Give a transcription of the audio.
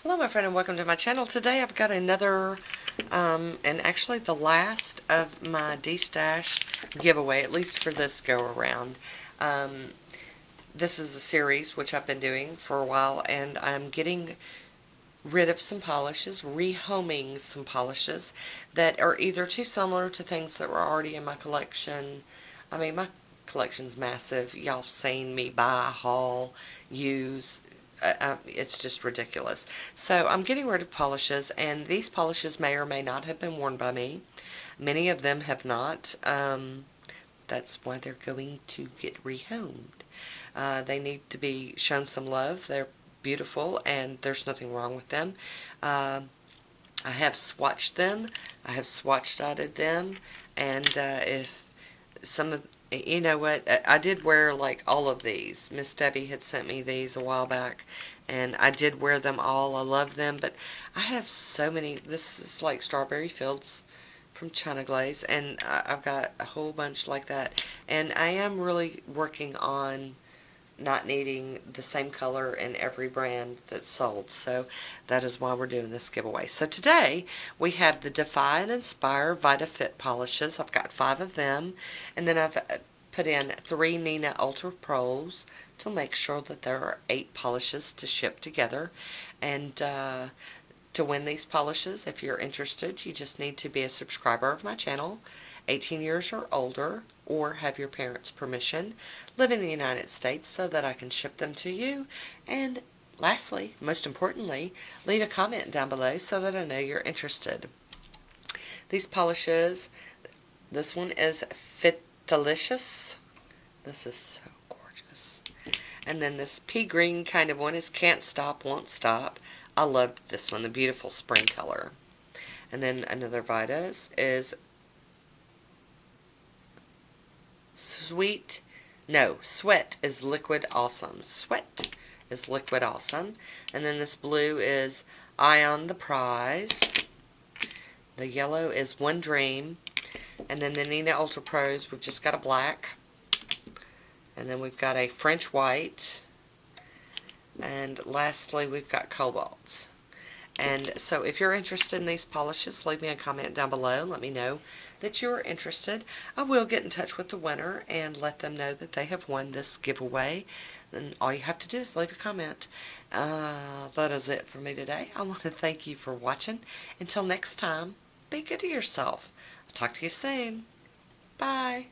Hello my friend and welcome to my channel. Today I've got another and actually the last of my D-Stash giveaway, at least for this go around. This is a series which I've been doing for a while, and I'm getting rid of some polishes, rehoming some polishes that are either too similar to things that were already in my collection. I mean, my collection's massive. Y'all have seen me buy, haul, use. It's just ridiculous. So I'm getting rid of polishes, and these polishes may or may not have been worn by me. Many of them have not. That's why they're going to get rehomed. They need to be shown some love. They're beautiful, and there's nothing wrong with them. I have swatched them. I have swatch dotted them, and if some of, you know what, I did wear like all of these. Miss Debbie had sent me these a while back, and I did wear them all. I love them, but I have so many. This is like Strawberry Fields from China Glaze, and I've got a whole bunch like that, and I am really working on not needing the same color in every brand that's sold. So that is why we're doing this giveaway. So today we have the Defy and Inspire Vita Fit polishes. I've got 5 of them, and then I've put in 3 Nina Ultra Pros to make sure that there are 8 polishes to ship together. And to win these polishes, if you're interested, you just need to be a subscriber of my channel, 18 years or older, or have your parents' permission, live in the United States so that I can ship them to you, and lastly, most importantly, leave a comment down below so that I know you're interested. These polishes, this one is Fitalicious. This is so gorgeous. And then this pea green kind of one is Can't Stop, Won't Stop. I loved this one, the beautiful spring color. And then another Vita's is Sweat is Liquid Awesome. Sweat is Liquid Awesome. And then this blue is Eye on the Prize. The yellow is One Dream. And then the Nina Ultra Pros, we've just got a black. And then we've got a French white. And lastly, we've got cobalt. And so if you're interested in these polishes, leave me a comment down below and let me know that you're interested. I will get in touch with the winner and let them know that they have won this giveaway. And all you have to do is leave a comment. That is it for me today. I want to thank you for watching. Until next time, be good to yourself. I'll talk to you soon. Bye.